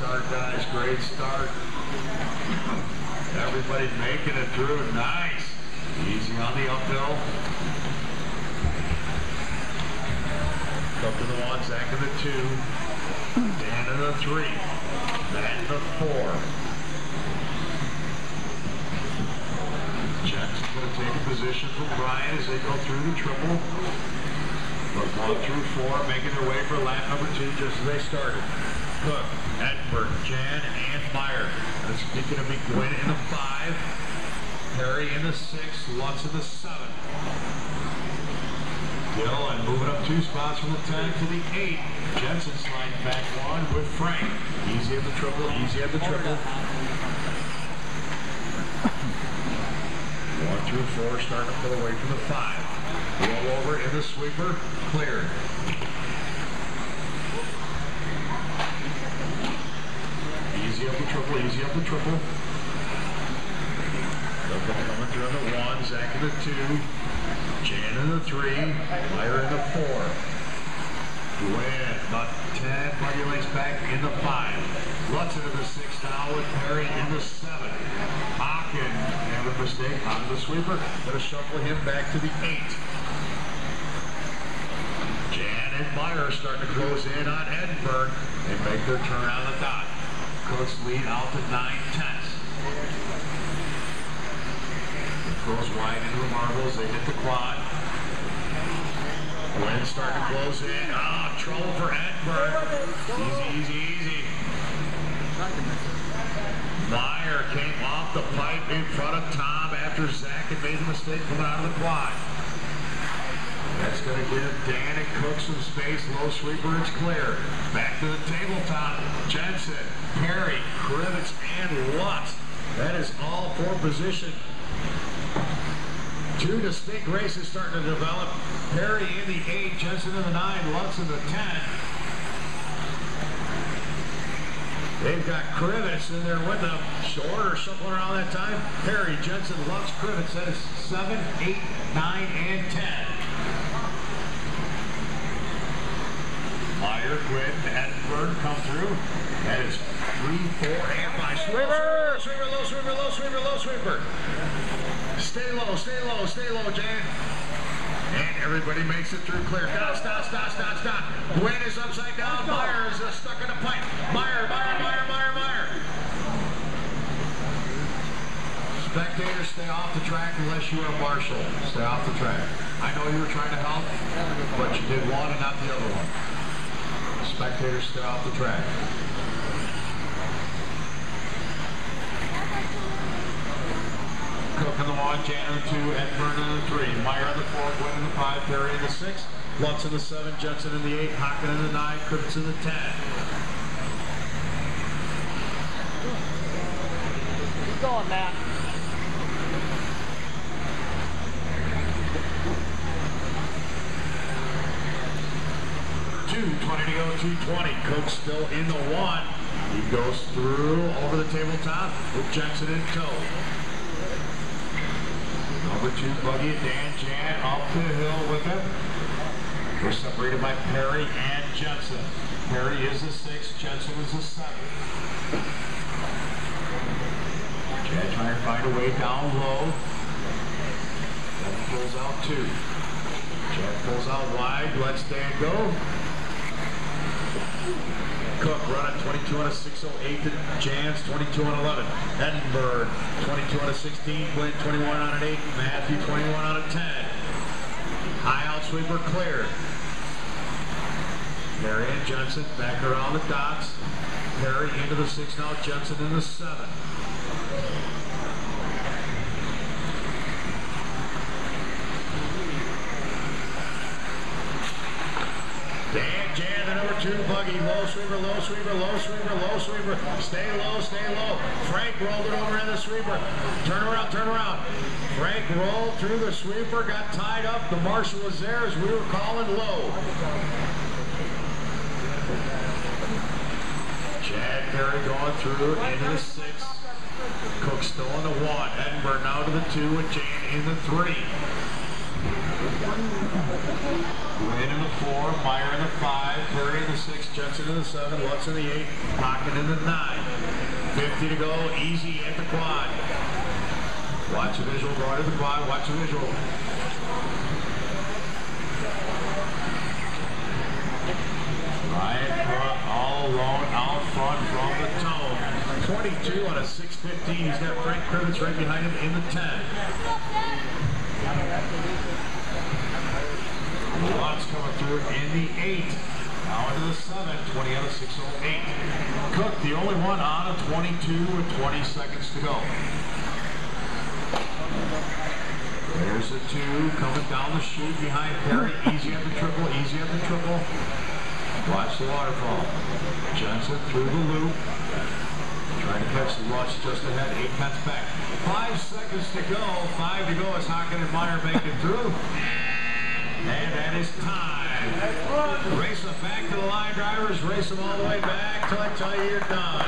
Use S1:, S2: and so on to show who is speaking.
S1: start, guys. Great start. Everybody making it through. Nice. Easy on the uphill. Up to the 1, Zach in the 2. Dan in the 3. Matt in the 4. Jackson's going to take a position from Brian as they go through the triple. But 1 through 4 making their way for lap number 2 just as they started. Cook, Edinburgh, Jan, and Meyer. That's going to be Gwynn in the 5. Perry in the 6. Lutz in the 7. Dillon moving up 2 spots from the 10 to the 8. Jensen sliding back 1 with Frank. Easy at the triple, easy at the triple. 1 through 4 starting to pull away from the 5. Roll over in the sweeper, cleared. Easy up the triple, easy up the triple. Coming through on the 1, Zach in the 2. Jan in the 3, Meyer in the 4. Gwynn, about 10 buggy lengths back in the 5. Lutz into the 6 now with Perry in the 7. Hawken, have a mistake on the sweeper. Going to shuffle him back to the 8. Jan and Meyer starting to close in on Edinburgh and make their turn on the dot. Cook's lead out to 9/10. Goes wide into the marbles. They hit the quad. Gwynn starting to close in. Ah, trouble for Edinburgh. Easy, easy, easy. Meyer came off the pipe in front of Tom after Zach had made the mistake coming out of the quad. That's going to give Dan and Cook some space. Low sweeper, it's clear. Back to the tabletop. Jensen, Perry, Krivitz, and Lutz. That is all for position. 2 distinct races starting to develop. Perry in the 8, Jensen in the 9, Lutz in the 10. They've got Krivitz in there with them. Short or something around that time. Perry, Jensen, Lutz, Krivitz. That is 7, 8, 9, and 10. Meyer, Gwynn, Edinburgh come through. That is 3, 4, and 5. Sweeper! Sweeper, low sweeper, low sweeper, low sweeper. Stay low, stay low, stay low, Jan. And everybody makes it through clear. Stop, stop, stop, stop, stop. Gwynn is upside down. Meyer is stuck in the pipe. Meyer, Meyer, Meyer, Meyer, Meyer. Spectators, stay off the track unless you are a marshal. Stay off the track. I know you were trying to help, but you did one and not the other one. Spectators, stay off the track. Cook in the 1, Jan in the 2, Edinburgh in the 3, Meyer in the 4, Gwynn in the 5, Perry in the 6, Lutz in the 7, Jensen in the 8, Hawken in the 9, Krivitz in the 10.
S2: Keep going, Matt.
S1: $2:20 to go, 2:20. Cook still in the 1. He goes through over the tabletop with Jensen in tow. Number 2 Buggy and Dan Jan up the hill with him. We're separated by Perry and Jensen. Perry is the 6, Jensen is the 7. Chad trying to find a way down low. Then pulls out 2. Chad pulls out wide, lets Dan go. Cook running 22 on a 6:08 to Jan's 22 on 11. Edinburgh 22 on a 16. Gwynn 21 on an 8. Matthew 21 on a 10. High out sweeper cleared. Perry and Jensen back around the dots. Perry into the 6 now. Jensen in the 7. Dan Jan, the number 2 Buggy, low sweeper, low sweeper, low sweeper, low sweeper. Stay low, stay low. Frank rolled it over in the sweeper. Turn around, turn around. Frank rolled through the sweeper, got tied up. The marshal was there as we were calling low. Chad Perry going through into the 6. Cook still in the 1. Edinburgh now to the 2 with Jan in the 3. Gwynn in the 4, Meyer in the 5. 5, Perry in the 6, Jensen in the 7, Lutz in the 8, Pocket in the 9. 50 to go, easy at the quad. Watch the visual, going to the quad, watch the visual. Ryan all alone out front from the tone. 22 on a 6:15. He's got Frank Krivitz right behind him in the 10. Lutz coming through in the 8. Now into the 7, 20 out of 6:08. Cook, the only one on a 22 with 20 seconds to go. There's the 2 coming down the chute behind Perry. Easy at the triple, easy at the triple. Watch the waterfall. Jensen through the loop. Trying to catch the Lutz just ahead, 8/10 back. 5 seconds to go. 5 to go as Hocken and Meyer make it through. And that is time. Race them back to the line, drivers. Race them all the way back till I tell you you're done.